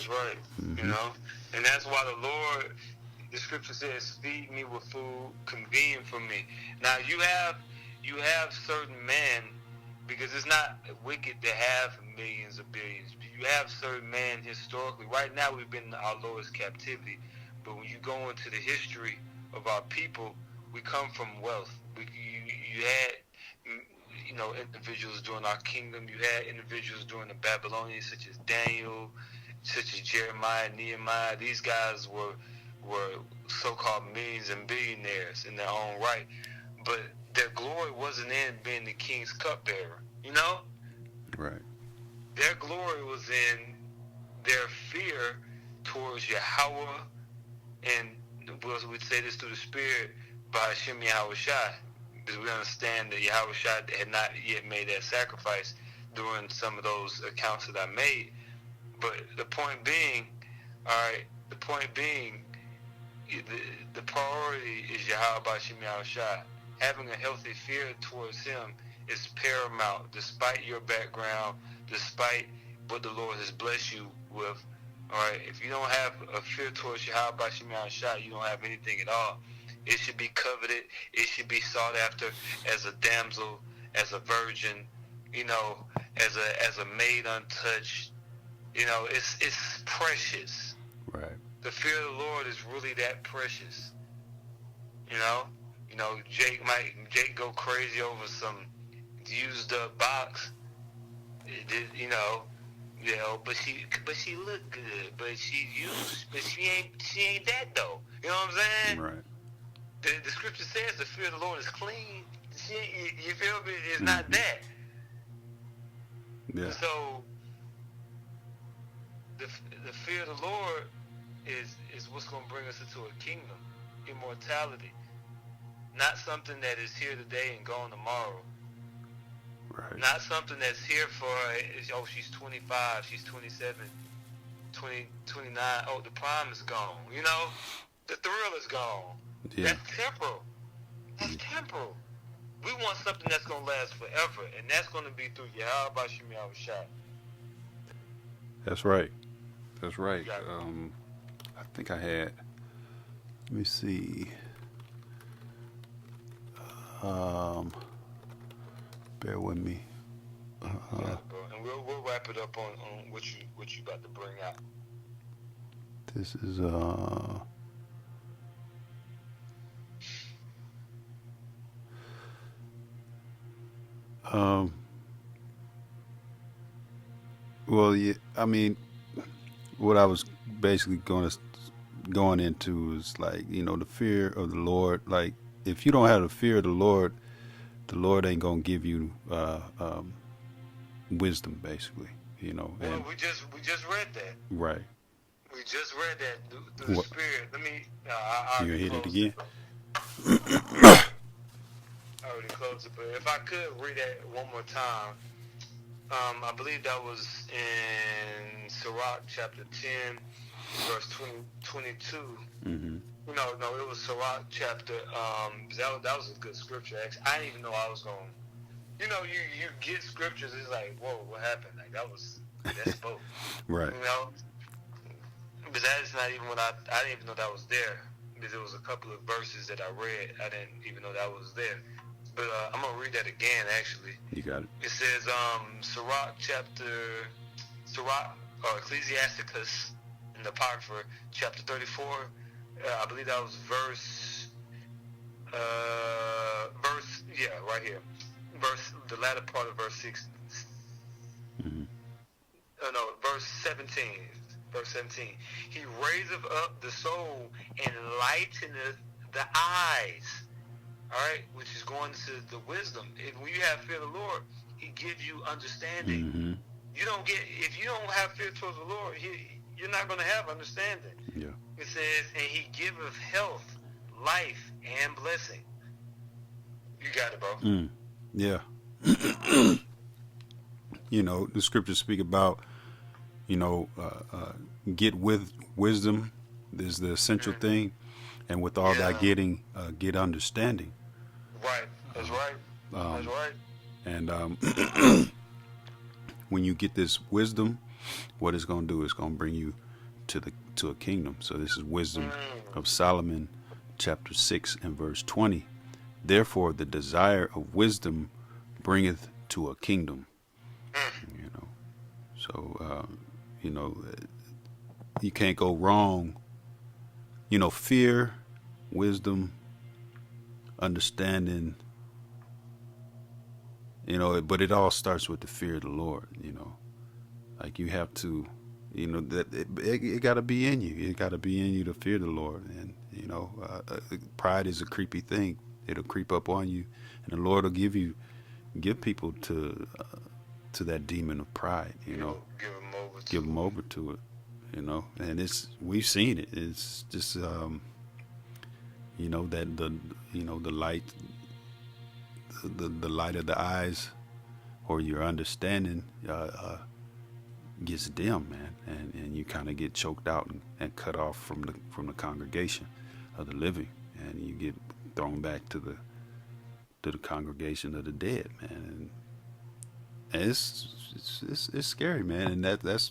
That's right. You Mm-hmm. know, and that's why the scripture says, "Feed me with food convenient for me." Now you have certain men, because it's not wicked to have millions or billions. You have certain men historically. Right now, we've been in our lowest captivity, but when you go into the history of our people, we come from wealth. You had individuals during our kingdom. You had individuals during the Babylonians, such as Daniel, such as Jeremiah, Nehemiah. These guys were so-called millions and billionaires in their own right, but their glory wasn't in being the king's cupbearer. Right. Their glory was in their fear towards Yahweh, and we'd say this through the Spirit by Hashem Yahweh Shai, because we understand that Yahweh Shai had not yet made that sacrifice during some of those accounts that I made. But the point being, the priority is Yahweh Hashem Yahweh Shai. Having a healthy fear towards Him is paramount, despite your background, despite what the Lord has blessed you with. All right, if you don't have a fear towards Yahweh Hashem Yahweh Shai, you don't have anything at all. It should be coveted. It should be sought after as a damsel, as a virgin, as a maid untouched. It's precious. Right. The fear of the Lord is really that precious. You know, Jake go crazy over some used up box. But she look good, but she ain't that though. You know what I'm saying? Right. The scripture says the fear of the Lord is clean. You feel me? It's not that. Yeah. So the fear of the Lord is what's going to bring us into a kingdom, immortality, not something that is here today and gone tomorrow. Right. Not something that's here for, she's 25, she's 27, 20, 29. Oh, the prime is gone. The thrill is gone. Yeah. That's temporal. That's temporal. We want something that's going to last forever, and that's going to be through Yahweh Hashem Yahweh Shai. That's right. That's right. Yeah. I think I had. Let me see. Bear with me. Yeah, bro. And we'll wrap it up on what you about to bring out. This is well, yeah, I mean, what I was basically going into is like, the fear of the Lord. Like, if you don't have the fear of the Lord ain't gonna give you wisdom, basically. Well, we just read that. Right. We just read that through the Spirit. Let me. You gonna hit it again? I already closed it, but if I could read that one more time, I believe that was in Sirach chapter 10, verse 22. Mm-hmm. No, it was Sirach chapter. That was a good scripture. Actually, I didn't even know I was going. You get scriptures. It's like, whoa, what happened? Like that spoke. Right. But that is not even what I didn't even know that was there, because there was a couple of verses that I read. I didn't even know that was there. But I'm going to read that again, actually. You got it. It says, Ecclesiasticus in the Apocrypha, chapter 34. I believe that was right here. The latter part of verse 6. Mm-hmm. Verse 17. Verse 17. He raiseth up the soul and lighteneth the eyes. All right, which is going to the wisdom. And when you have fear of the Lord, He gives you understanding. Mm-hmm. If you don't have fear towards the Lord, you're not going to have understanding. Yeah. It says, and He giveth health, life, and blessing. You got it, bro. Yeah. The scriptures speak about, get with wisdom is the essential thing, and with all that getting, get understanding. Right. That's right. That's right. And when you get this wisdom, what it's going to do is going to bring you to a kingdom. So this is Wisdom of Solomon, chapter 6 and verse 20. Therefore, the desire of wisdom bringeth to a kingdom. You know, so you know, you can't go wrong. You know, fear, wisdom, understanding. You know, but it all starts with the fear of the Lord. You know, like you have to, you know, that it got to be in you. It got to be in you to fear the Lord. And you know, pride is a creepy thing. It'll creep up on you, and the Lord will give people to that demon of pride. You know, give them over to it. You know, and we've seen it. It's just you know, that the light, the light of the eyes, or your understanding gets dim, man, and you kind of get choked out and cut off from the congregation of the living, and you get thrown back to the congregation of the dead, man. And it's scary, man, and that's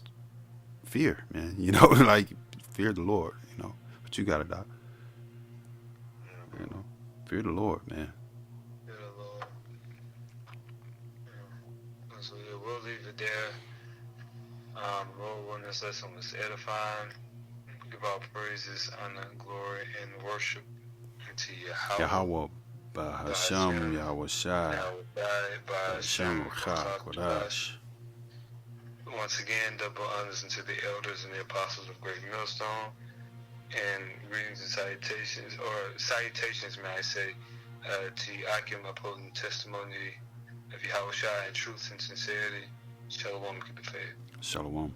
fear, man. You know, like fear the Lord, you know. But you got it, Doc. You know, fear the Lord, man. Fear the Lord. So yeah, we'll leave it there. Lord, when this lesson was edifying, give all praises, honor, glory, and worship to Yahweh, Bahasham, Yahweh Shai, Bahasham, Kodash. Once again, double honors unto the elders and the apostles of Great Millstone, and greetings and salutations, may I say, to Akim, upholding testimony of Yahweh Shai in truth and sincerity. Shalom, keep the faith. Shalom.